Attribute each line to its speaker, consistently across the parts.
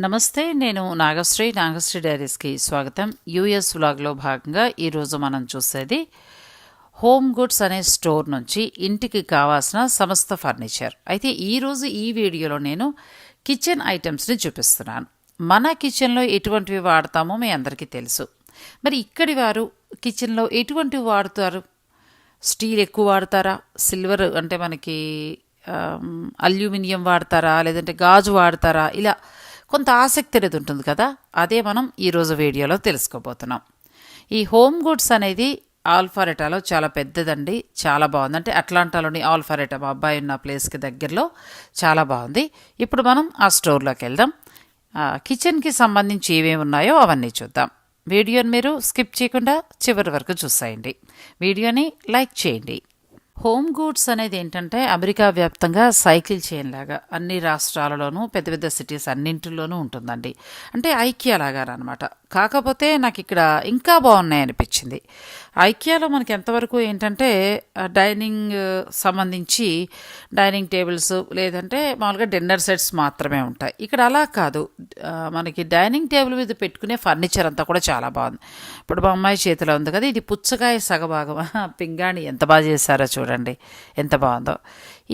Speaker 1: నమస్తే. నేను నాగశ్రీ డైరీస్కి స్వాగతం. యూఎస్ వ్లాగ్లో భాగంగా ఈరోజు మనం చూసేది హోమ్ గుడ్స్ అనే స్టోర్ నుంచి ఇంటికి కావాల్సిన సమస్త ఫర్నిచర్. అయితే ఈరోజు ఈ వీడియోలో నేను కిచెన్ ఐటమ్స్ని చూపిస్తున్నాను. మన కిచెన్లో ఎటువంటివి వాడతామో మీ అందరికీ తెలుసు. మరి ఇక్కడి వారు కిచెన్లో ఎటువంటివి వాడుతారు? స్టీల్ ఎక్కువ వాడతారా? సిల్వర్ అంటే మనకి అల్యూమినియం వాడతారా? లేదంటే గాజు వాడతారా? ఇలా కొంత ఆసక్తి అనేది ఉంటుంది కదా, అదే మనం ఈరోజు వీడియోలో తెలుసుకోబోతున్నాం. ఈ హోమ్ గుడ్స్ అనేది ఆల్ఫారెటాలో చాలా పెద్దదండి, చాలా బాగుంది. అంటే అట్లాంటాలోని ఆల్ఫారెటా మా అబ్బాయి ఉన్న ప్లేస్కి దగ్గరలో చాలా బాగుంది. ఇప్పుడు మనం ఆ స్టోర్లోకి వెళ్దాం. కిచెన్కి సంబంధించి ఏమేమి ఉన్నాయో అవన్నీ చూద్దాం. వీడియోని మీరు స్కిప్ చేయకుండా చివరి వరకు చూసేయండి. వీడియోని లైక్ చేయండి. హోమ్ గూడ్స్ అనేది ఏంటంటే అమెరికా వ్యాప్తంగా సైకిల్ చైన్ లాగా అన్ని రాష్ట్రాలలోనూ పెద్ద పెద్ద సిటీస్ అన్నింటిలోనూ ఉంటుందండి. అంటే ఐకియా లాగా అనమాట. కాకపోతే నాకు ఇక్కడ ఇంకా బాగున్నాయి అనిపించింది. ఐకియాలో మనకి ఎంతవరకు ఏంటంటే డైనింగ్ సంబంధించి డైనింగ్ టేబుల్స్ లేదంటే మామూలుగా డిన్నర్ సెట్స్ మాత్రమే ఉంటాయి. ఇక్కడ అలా కాదు, మనకి డైనింగ్ టేబుల్ మీద పెట్టుకునే ఫర్నిచర్ అంతా కూడా చాలా బాగుంది. ఇప్పుడు మా అమ్మాయి చేతిలో ఉంది కదా, ఇది పుచ్చకాయ సగభాగం పింగాణి ఎంత బాగా చేశారో చూడండి, ఎంత బాగుందో.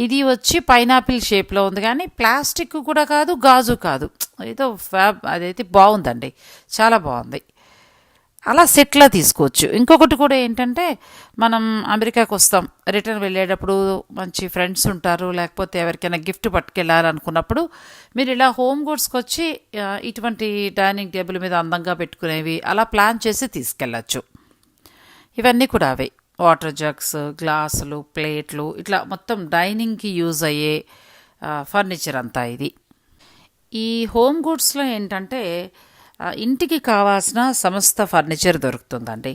Speaker 1: ఇది వచ్చి పైనాపిల్ షేప్లో ఉంది, కానీ ప్లాస్టిక్ కూడా కాదు, గాజు కాదు, ఏదో అదైతే బాగుందండి, చాలా బాగుంది. అలా సెట్లా తీసుకోవచ్చు. ఇంకొకటి కూడా ఏంటంటే మనం అమెరికాకు వస్తాం, రిటర్న్ వెళ్ళేటప్పుడు మంచి ఫ్రెండ్స్ ఉంటారు, లేకపోతే ఎవరికైనా గిఫ్ట్ పట్టుకెళ్ళాలనుకున్నప్పుడు మీరు ఇలా హోమ్ గుడ్స్కి వచ్చి ఇటువంటి డైనింగ్ టేబుల్ మీద అందంగా పెట్టుకునేవి అలా ప్లాన్ చేసి తీసుకెళ్ళచ్చు. ఇవన్నీ కూడా అవే వాటర్ జగ్స్, గ్లాసులు, ప్లేట్లు, ఇట్లా మొత్తం డైనింగ్కి యూజ్ అయ్యే ఫర్నిచర్ అంతా ఇది. ఈ హోమ్ గుడ్స్లో ఏంటంటే ఇంటికి కావాల్సిన సమస్త ఫర్నిచర్ దొరుకుతుందండి.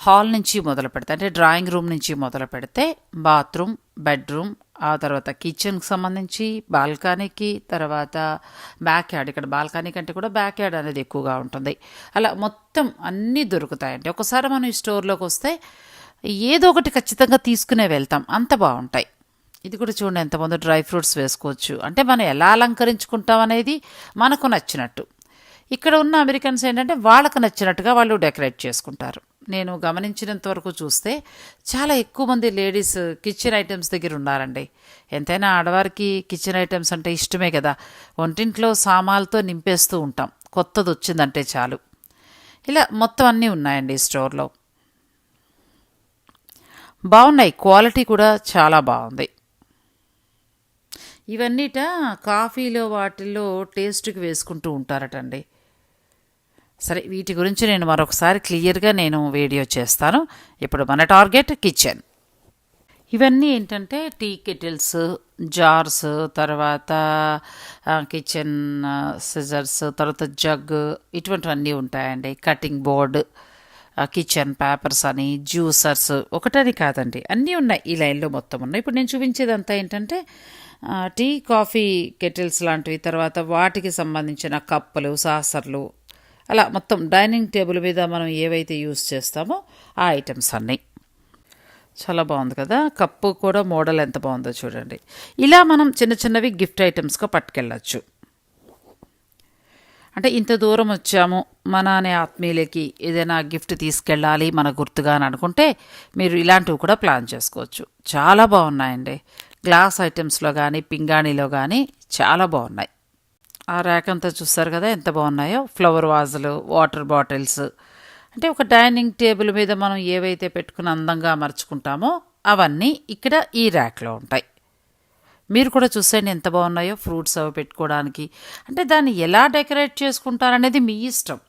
Speaker 1: హాల్ నుంచి మొదలు పెడితే, అంటే డ్రాయింగ్ రూమ్ నుంచి మొదలు పెడితే బాత్రూమ్, బెడ్రూమ్, ఆ తర్వాత కిచెన్కి సంబంధించి బాల్కనీకి, తర్వాత బ్యాక్ యార్డ్. ఇక్కడ బాల్కనీ కంటే కూడా బ్యాక్ యార్డ్ అనేది ఎక్కువగా ఉంటుంది. అలా మొత్తం అన్నీ దొరుకుతాయండి. ఒకసారి మనం ఈ స్టోర్లోకి వస్తే ఏదో ఒకటి ఖచ్చితంగా తీసుకునే వెళ్తాం, అంత బాగుంటాయి. ఇది కూడా చూడండి ఎంతమంది డ్రై ఫ్రూట్స్ వేసుకోవచ్చు. అంటే మనం ఎలా అలంకరించుకుంటాం అనేది మనకు నచ్చినట్టు. ఇక్కడ ఉన్న అమెరికన్స్ ఏంటంటే వాళ్ళకు నచ్చినట్టుగా వాళ్ళు డెకరేట్ చేసుకుంటారు. నేను గమనించినంత వరకు చూస్తే చాలా ఎక్కువ మంది లేడీస్ కిచెన్ ఐటమ్స్ దగ్గర ఉన్నారండి. ఎంతైనా ఆడవారికి కిచెన్ ఐటమ్స్ అంటే ఇష్టమే కదా, వంటింట్లో సామాన్లతో నింపేస్తూ ఉంటాం, కొత్తది వచ్చిందంటే చాలు. ఇలా మొత్తం అన్నీ ఉన్నాయండి ఈ స్టోర్లో. బాగున్నాయి, క్వాలిటీ కూడా చాలా బాగుంది. ఇవన్నీట కాఫీలో వాటిల్లో టేస్ట్కి వేసుకుంటూ ఉంటారటండి. సరే, వీటి గురించి నేను మరొకసారి క్లియర్గా నేను వీడియో చేస్తాను. ఇప్పుడు మన టార్గెట్ కిచెన్. ఇవన్నీ ఏంటంటే టీ కెటిల్స్, జార్స్, తర్వాత కిచెన్ సిజర్స్, తర్వాత జగ్, ఇటువంటివన్నీ ఉంటాయండి. కటింగ్ బోర్డ్, కిచెన్ పేపర్స్ అని, జ్యూసర్స్, ఒకటని కాదండి, అన్నీ ఉన్నాయి ఈ లైన్లో, మొత్తం ఉన్నాయి. ఇప్పుడు నేను చూపించేదంతా ఏంటంటే టీ కాఫీ కెటిల్స్ లాంటివి, తర్వాత వాటికి సంబంధించిన కప్పులు, సాసర్లు, అలా మొత్తం డైనింగ్ టేబుల్ మీద మనం ఏవైతే యూస్ చేస్తామో ఆ ఐటమ్స్ అన్నీ. చాలా బాగుంది కదా, కప్పు కూడా మోడల్ ఎంత బాగుందో చూడండి. ఇలా మనం చిన్న చిన్నవి గిఫ్ట్ ఐటమ్స్గా పట్టుకెళ్ళచ్చు. అంటే ఇంత దూరం వచ్చాము, మన అనే ఆత్మీయులకి ఏదైనా గిఫ్ట్ తీసుకెళ్ళాలి మన గుర్తుగా అని అనుకుంటే మీరు ఇలాంటివి కూడా ప్లాన్ చేసుకోవచ్చు. చాలా బాగున్నాయండి. గ్లాస్ ఐటమ్స్లో కానీ పింగాణిలో కానీ చాలా బాగున్నాయి. ఆ ర్యాక్ అంతా చూస్తారు కదా ఎంత బాగున్నాయో. ఫ్లవర్ వాజులు, వాటర్ బాటిల్స్, అంటే ఒక డైనింగ్ టేబుల్ మీద మనం ఏవైతే పెట్టుకుని అందంగా అమర్చుకుంటామో అవన్నీ ఇక్కడ ఈ ర్యాక్లో ఉంటాయి. మీరు కూడా చూసేయండి ఎంత బాగున్నాయో. ఫ్రూట్స్ అవి పెట్టుకోవడానికి, అంటే దాన్ని ఎలా డెకరేట్ చేసుకుంటారనేది మీ ఇష్టం.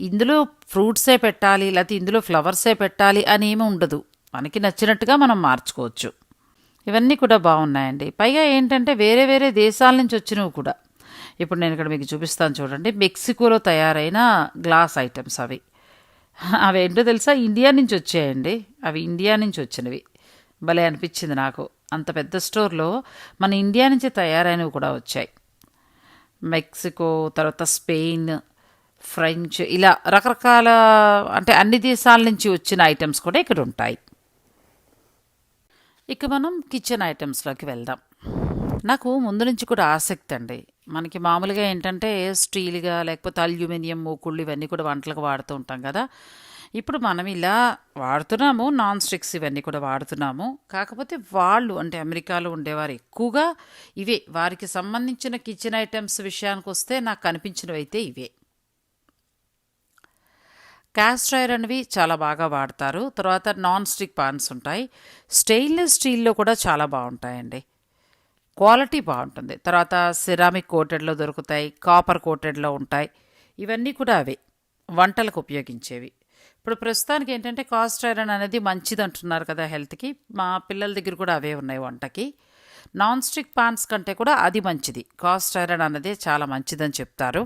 Speaker 1: ఇందులో ఫ్రూట్సే పెట్టాలి లేకపోతే ఇందులో ఫ్లవర్సే పెట్టాలి అని ఏమీ ఉండదు, మనకి నచ్చినట్టుగా మనం మార్చుకోవచ్చు. ఇవన్నీ కూడా బాగున్నాయండి. పైగా ఏంటంటే వేరే వేరే దేశాల నుంచి వచ్చినవి కూడా. ఇప్పుడు నేను ఇక్కడ మీకు చూపిస్తాను చూడండి, మెక్సికోలో తయారైన గ్లాస్ ఐటమ్స్. అవి ఏంటో తెలుసా, ఇండియా నుంచి వచ్చాయండి. అవి ఇండియా నుంచి వచ్చినవి. భలే అనిపించింది నాకు. అంత పెద్ద స్టోర్లో మన ఇండియా నుంచి తయారైనవి కూడా వచ్చాయి. మెక్సికో, తర్వాత స్పెయిన్, ఫ్రెంచ్, ఇలా రకరకాల, అంటే అన్ని దేశాల నుంచి వచ్చిన ఐటమ్స్ కూడా ఇక్కడ ఉంటాయి. ఇక మనం కిచెన్ ఐటమ్స్లోకి వెళ్దాం. నాకు ముందు నుంచి కూడా ఆసక్తి అండి. మనకి మామూలుగా ఏంటంటే స్టీల్‌గా లేకపోతే అల్యూమినియం మూకుళ్ళు ఇవన్నీ కూడా వంటలకు వాడుతూ ఉంటాం కదా! ఇప్పుడు మనం ఇలా వాడుతున్నాము. నాన్ స్టిక్స్ ఇవన్నీ కూడా వాడుతున్నాము. కాకపోతే వాళ్ళు అంటే అమెరికాలో ఉండేవారు ఎక్కువగా ఇవే. వారికి సంబంధించిన కిచెన్ ఐటెమ్స్ విషయానికొస్తే నాకు కనిపించినవైతే ఇవే. క్యాస్ట్ ఐరన్‌వి చాలా బాగా వాడతారు. తర్వాత నాన్ స్టిక్ పాన్స్ ఉంటాయి. స్టెయిన్‌లెస్ స్టీల్‌లో కూడా చాలా బావుంటాయండి. క్వాలిటీ బాగుంటుంది. తర్వాత సిరామిక్ కోటెడ్లో దొరుకుతాయి, కాపర్ కోటెడ్లో ఉంటాయి. ఇవన్నీ కూడా అవే వంటలకు ఉపయోగించేవి. ఇప్పుడు ప్రస్తుతానికి ఏంటంటే కాస్ట్ ఐరన్ అనేది మంచిది అంటున్నారు కదా హెల్త్కి. మా పిల్లల దగ్గర కూడా అవే ఉన్నాయి వంటకి. నాన్ స్టిక్ పాన్స్ కంటే కూడా అది మంచిది. కాస్ట్ ఐరన్ అనేది చాలా మంచిదని చెప్తారు.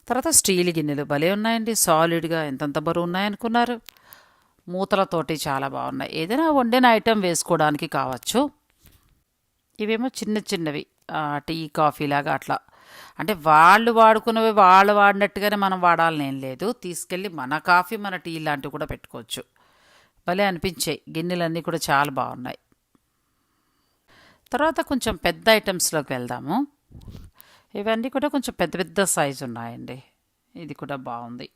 Speaker 1: తర్వాత స్టీల్ గిన్నెలు భలే ఉన్నాయండి. సాలిడ్గా ఎంతంత బరువు ఉన్నాయనుకున్నారు. మూతలతోటి చాలా బాగున్నాయి. ఏదైనా వండిన ఐటెం వేసుకోవడానికి కావచ్చు. ఇవేమో చిన్న చిన్నవి టీ కాఫీ లాగా అట్లా. అంటే వాళ్ళు వాడుకున్నవి వాళ్ళు వాడినట్టుగానే మనం వాడాలని ఏం లేదు. తీసుకెళ్ళి మన కాఫీ మన టీ లాంటివి కూడా పెట్టుకోవచ్చు. భలే అనిపించాయి. గిన్నెలన్నీ కూడా చాలా బాగున్నాయి. తర్వాత కొంచెం పెద్ద ఐటమ్స్లోకి వెళ్దాము. ఇవన్నీ కూడా కొంచెం పెద్ద పెద్ద సైజు ఉన్నాయండి. ఇది కూడా బాగుంది.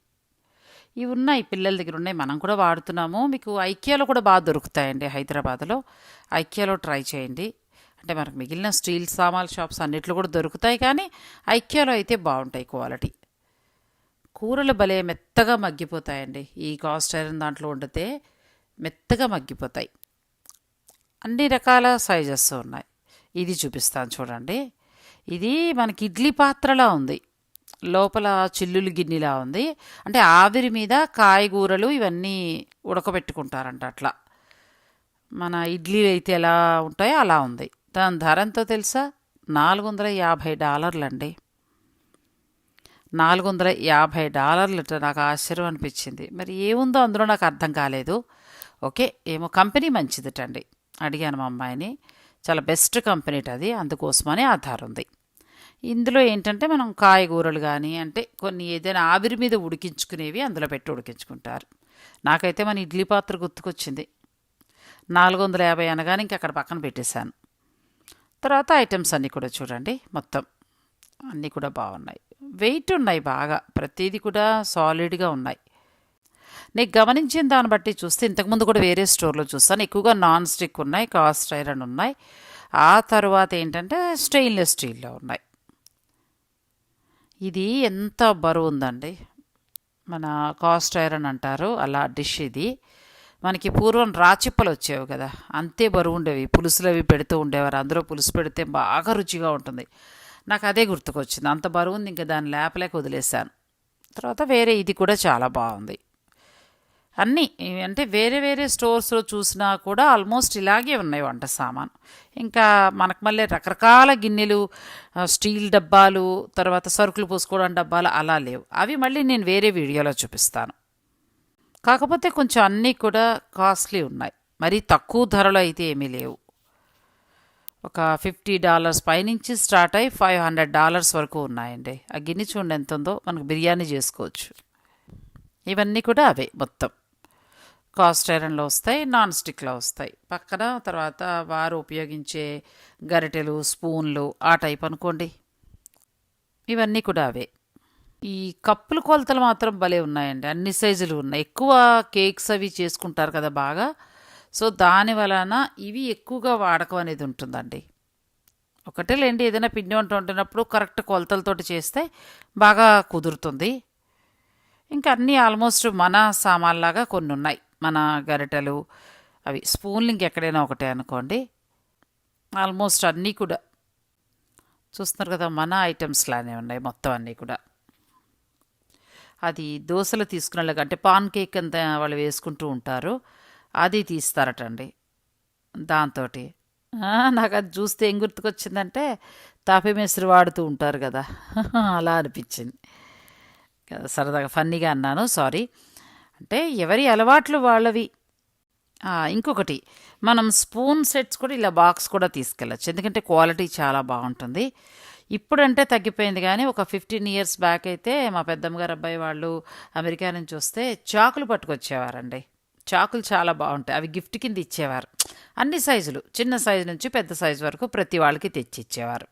Speaker 1: ఇవి ఉన్నాయి పిల్లల దగ్గర ఉన్నాయి. మనం కూడా వాడుతున్నాము. మీకు ఐకియాలో కూడా బాగా దొరుకుతాయండి హైదరాబాద్లో. ఐకియాలో ట్రై చేయండి. అంటే మనకు మిగిలిన స్టీల్ సామాన్ షాప్స్ అన్నిట్లో కూడా దొరుకుతాయి, కానీ ఐకియాలో అయితే బాగుంటాయి క్వాలిటీ. కూరలు భలే మెత్తగా మగ్గిపోతాయండి. ఈ కాస్ట్ ఐరన్ దాంట్లో వండితే మెత్తగా మగ్గిపోతాయి. అన్ని రకాల సైజెస్ ఉన్నాయి. ఇది చూపిస్తాను చూడండి. ఇది మనకి ఇడ్లీ పాత్రలా ఉంది. లోపల చిల్లులు గిన్నెలా ఉంది. అంటే ఆవిరి మీద కాయగూరలు ఇవన్నీ ఉడకబెట్టుకుంటారంట అట్లా. మన ఇడ్లీలు అయితే ఎలా ఉంటాయో అలా ఉంది. దాని ధర ఎంతో తెలుసా? $450 అండి. $450 నాకు ఆశ్చర్యం అనిపించింది. మరి ఏముందో అందులో నాకు అర్థం కాలేదు. ఓకే, ఏమో కంపెనీ మంచిదిటండి. అడిగాను మా అమ్మాయిని. చాలా బెస్ట్ కంపెనీ అది, అందుకోసమని ఆధార్ ఉంది. ఇందులో ఏంటంటే మనం కాయగూరలు కానీ అంటే కొన్ని ఏదైనా ఆవిరి మీద ఉడికించుకునేవి అందులో పెట్టి ఉడికించుకుంటారు. నాకైతే మన ఇడ్లీ పాత్ర గుర్తుకొచ్చింది. 450 అనగానే ఇంక అక్కడ పక్కన పెట్టేశాను. తర్వాత ఐటమ్స్ అన్నీ కూడా చూడండి. మొత్తం అన్నీ కూడా బాగున్నాయి. వెయిట్ ఉన్నాయి బాగా. ప్రతిదీ కూడా సాలిడ్గా ఉన్నాయి. నేను గమనించిన దాన్ని బట్టి చూస్తే ఇంతకుముందు కూడా వేరే స్టోర్లో చూస్తాను. ఎక్కువగా నాన్ స్టిక్ ఉన్నాయి, కాస్ట్ ఐరన్ ఉన్నాయి. ఆ తర్వాత ఏంటంటే స్టెయిన్లెస్ స్టీల్లో ఉన్నాయి. ఇది ఎంత బరువు ఉందండి. మన కాస్ట్ ఐరన్ అంటారు అలా డిష్ ఇది. మనకి పూర్వం రాచిప్పలు వచ్చేవి కదా, అంతే బరువు ఉండేవి. పులుసులు అవి పెడుతూ ఉండేవారు. అందులో పులుసు పెడితే బాగా రుచిగా ఉంటుంది. నాకు అదే గుర్తుకొచ్చింది. అంత బరువు ఉంది, ఇంకా దాన్ని లేపలేక వదిలేశాను. తర్వాత వేరే ఇది కూడా చాలా బాగుంది. అన్నీ అంటే వేరే వేరే స్టోర్స్లో చూసినా కూడా ఆల్మోస్ట్ ఇలాగే ఉన్నాయి వంట సామాను. ఇంకా మనకు మళ్ళీ రకరకాల గిన్నెలు, స్టీల్ డబ్బాలు, తర్వాత సరుకులు పోసుకోవడం డబ్బాలు అలా లేవు. అవి మళ్ళీ నేను వేరే వీడియోలో చూపిస్తాను. కాకపోతే కొంచెం అన్నీ కూడా కాస్ట్లీ ఉన్నాయి. మరీ తక్కువ ధరలో అయితే ఏమీ లేవు. ఒక $50 పైనుంచి స్టార్ట్ అయ్యి $500 వరకు ఉన్నాయండి. ఆ గిన్నె చూడండి ఎంత ఉందో. మనకు బిర్యానీ చేసుకోవచ్చు. ఇవన్నీ కూడా అవే మొత్తం. కాస్ట్ ఐరన్లో వస్తాయి, నాన్ స్టిక్లో వస్తాయి. పక్కన తర్వాత వారు ఉపయోగించే గరిటెలు, స్పూన్లు ఆ టైప్ అనుకోండి. ఇవన్నీ కూడా అవే. ఈ కప్పుల కొలతలు మాత్రం భలే ఉన్నాయండి. అన్ని సైజులు ఉన్నాయి. ఎక్కువ కేక్స్ అవి చేసుకుంటారు కదా బాగా. సో దాని వలన ఇవి ఎక్కువగా వాడకం అనేది ఉంటుందండి. ఒకటేలేండి, ఏదైనా పిండి వంట వండినప్పుడు కరెక్ట్ కొలతలతోటి చేస్తే బాగా కుదురుతుంది. ఇంకా అన్నీ ఆల్మోస్ట్ మన సామాన్లాగా కొన్ని ఉన్నాయి. మన గరిటెలు అవి స్పూన్లు ఇంకెక్కడైనా ఒకటే అనుకోండి. ఆల్మోస్ట్ అన్నీ కూడా చూస్తున్నారు కదా, మన ఐటమ్స్ లానే ఉన్నాయి మొత్తం అన్నీ కూడా. అది దోశలు తీసుకునేలాగా అంటే పాన్ కేక్ అంత వాళ్ళు వేసుకుంటూ ఉంటారు, అది తీస్తారటండి దాంతో. నాకు అది చూస్తే ఏం గుర్తుకొచ్చిందంటే తాపీ మేస్త్రి వాడుతూ ఉంటారు కదా, అలా అనిపించింది. సరదాగా ఫన్నీగా అన్నాను, సారీ. అంటే ఎవరి అలవాట్లు వాళ్ళవి. ఇంకొకటి, మనం స్పూన్ సెట్స్ కూడా ఇలా బాక్స్ కూడా తీసుకెళ్ళచ్చు, ఎందుకంటే క్వాలిటీ చాలా బాగుంటుంది. ఇప్పుడంటే తగ్గిపోయింది, కానీ ఒక 15 years బ్యాక్ అయితే మా పెద్దమ్మగారు అబ్బాయి వాళ్ళు అమెరికా నుంచి వస్తే చాకులు పట్టుకొచ్చేవారండి. చాకులు చాలా బాగుంటాయి. అవి గిఫ్ట్ కింద ఇచ్చేవారు. అన్ని సైజులు, చిన్న సైజు నుంచి పెద్ద సైజు వరకు ప్రతి వాళ్ళకి తెచ్చి ఇచ్చేవారు.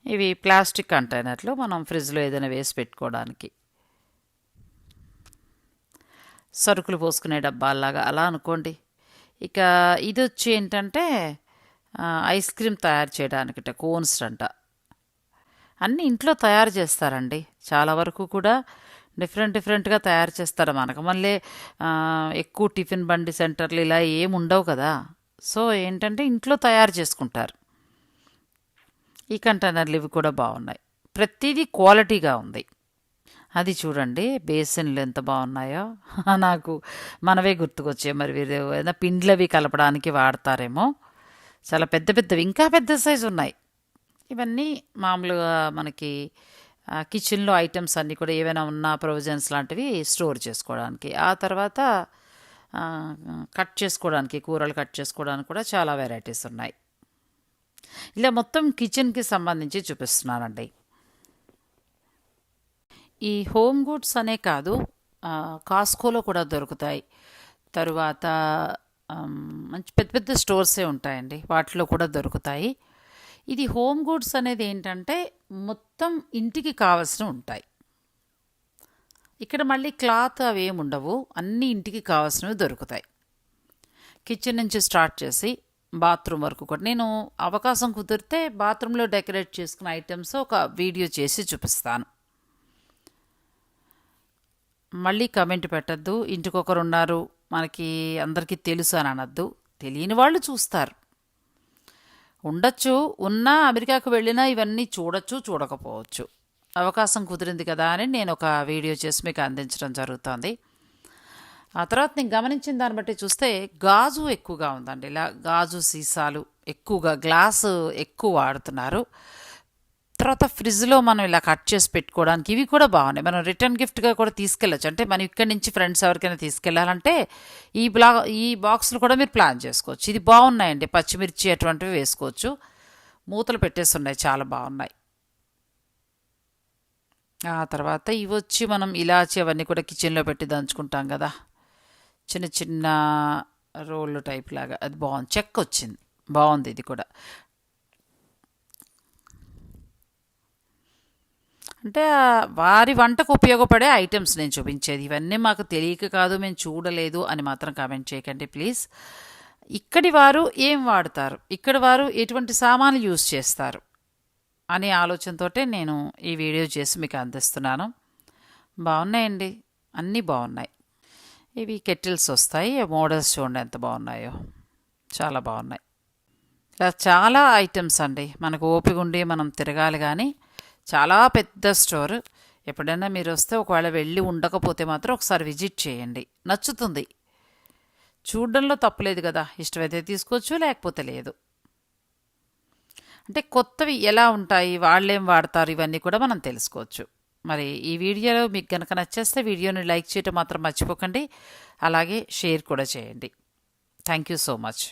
Speaker 1: ఇవి ప్లాస్టిక్ కంటైనర్లు, మనం ఫ్రిడ్జ్లో ఏదైనా వేసి పెట్టుకోవడానికి. సరుకులు పోసుకునే డబ్బాల్లాగా అలా అనుకోండి. ఇక ఇది వచ్చి ఏంటంటే ఐస్ క్రీమ్ తయారు చేయడానికిట, కోన్స్ అంట. అన్నీ ఇంట్లో తయారు చేస్తారండి. చాలా వరకు కూడా డిఫరెంట్గా తయారు చేస్తారు. మనకు మళ్ళీ ఎక్కువ టిఫిన్ బండి సెంటర్లు ఇలా ఏమి ఉండవు కదా. సో ఏంటంటే ఇంట్లో తయారు చేసుకుంటారు. ఈ కంటైనర్లు ఇవి కూడా బాగున్నాయి. ప్రతిదీ క్వాలిటీగా ఉంది. అది చూడండి, బేసిన్లు ఎంత బాగున్నాయో. నాకు మనవే గుర్తుకొచ్చాయి. మరి వీరు ఏదైనా పిండ్లవి కలపడానికి వాడతారేమో. చాలా పెద్ద పెద్దవి, ఇంకా పెద్ద సైజు ఉన్నాయి. ఇవన్నీ మామూలుగా మనకి కిచెన్లో ఐటమ్స్ అన్నీ కూడా ఏవైనా ఉన్నా ప్రొవిజన్స్ లాంటివి స్టోర్ చేసుకోవడానికి. ఆ తర్వాత కట్ చేసుకోవడానికి, కూరలు కట్ చేసుకోవడానికి కూడా చాలా వెరైటీస్ ఉన్నాయి. ఇలా మొత్తం కిచెన్కి సంబంధించి చూపిస్తున్నానండి. ఈ హోమ్ గుడ్స్ అనే కాదు, కాస్కోలో కూడా దొరుకుతాయి. తరువాత మంచి పెద్ద పెద్ద స్టోర్సే ఉంటాయండి, వాటిలో కూడా దొరుకుతాయి. ఇది హోమ్ గుడ్స్ అనేది ఏంటంటే మొత్తం ఇంటికి కావాల్సినవి ఉంటాయి. ఇక్కడ మళ్ళీ క్లాత్ అవి ఏమి ఉండవు, అన్నీ ఇంటికి కావాల్సినవి దొరుకుతాయి. కిచెన్ నుంచి స్టార్ట్ చేసి బాత్రూమ్ వరకు కూడా. నేను అవకాశం కుదిరితే బాత్రూంలో డెకరేట్ చేసుకున్న ఐటమ్స్ ఒక వీడియో చేసి చూపిస్తాను. మళ్ళీ కమెంట్ పెట్టద్దు, ఇంటికొకరు ఉన్నారు మనకి అందరికీ తెలుసు అని అనద్దు. తెలియని వాళ్ళు చూస్తారు. ఉండొచ్చు, ఉన్నా అమెరికాకు వెళ్ళినా ఇవన్నీ చూడొచ్చు, చూడకపోవచ్చు. అవకాశం కుదిరింది కదా అని నేను ఒక వీడియో చేసి మీకు అందించడం జరుగుతుంది. ఆ తర్వాత నేను గమనించిన దాన్ని బట్టి చూస్తే గాజు ఎక్కువగా ఉందండి. ఇలా గాజు సీసాలు ఎక్కువగా, గ్లాసు ఎక్కువ వాడుతున్నారు. తర్వాత ఫ్రిడ్జ్లో మనం ఇలా కట్ చేసి పెట్టుకోవడానికి ఇవి కూడా బాగున్నాయి. మనం రిటర్న్ గిఫ్ట్గా కూడా తీసుకెళ్ళచ్చు. అంటే మనం ఇక్కడి నుంచి ఫ్రెండ్స్ ఎవరికైనా తీసుకెళ్ళాలంటే ఈ బాక్సులు కూడా మీరు ప్లాన్ చేసుకోవచ్చు. ఇది బాగున్నాయండి, పచ్చిమిర్చి అటువంటివి వేసుకోవచ్చు. మూతలు పెట్టేసి ఉన్నాయి, చాలా బాగున్నాయి. ఆ తర్వాత ఇవి వచ్చి మనం ఇలాచి అవన్నీ కూడా కిచెన్లో పెట్టి దంచుకుంటాం కదా, చిన్న చిన్న రోళ్ళు టైప్ లాగా. అది బాగుంది, చెక్క వచ్చింది, బాగుంది. ఇది కూడా అంటే వారి వంటకు ఉపయోగపడే ఐటమ్స్ నేను చూపించేది. ఇవన్నీ మాకు తెలియక కాదు, మేము చూడలేదు అని మాత్రం కామెంట్ చేయకండి ప్లీజ్. ఇక్కడి వారు ఏం వాడతారు, ఇక్కడి వారు ఎటువంటి సామాన్లు యూజ్ చేస్తారు అనే ఆలోచనతోటే నేను ఈ వీడియో చేసి మీకు అందిస్తున్నాను. బాగున్నాయండి, అన్నీ బాగున్నాయి. ఇవి కెటిల్స్ వస్తాయి, మోడల్స్ చూడండి ఎంత బాగున్నాయో, చాలా బాగున్నాయి. ఇలా చాలా ఐటమ్స్ అండి. మనకు ఓపిక ఉండి మనం తిరగాలి, కానీ చాలా పెద్ద స్టోర్. ఎప్పుడైనా మీరు వస్తే ఒకవేళ వెళ్ళి ఉండకపోతే మాత్రం ఒకసారి విజిట్ చేయండి, నచ్చుతుంది. చూడడంలో తప్పులేదు కదా, ఇష్టమైతే తీసుకోవచ్చు, లేకపోతే లేదు. అంటే కొత్తవి ఎలా ఉంటాయి, వాళ్ళేం వాడతారు, ఇవన్నీ కూడా మనం తెలుసుకోవచ్చు. మరి ఈ వీడియోలో మీకు కనుక నచ్చేస్తే వీడియోని లైక్ చేయడం మాత్రం మర్చిపోకండి. అలాగే షేర్ కూడా చేయండి. Thank you so much.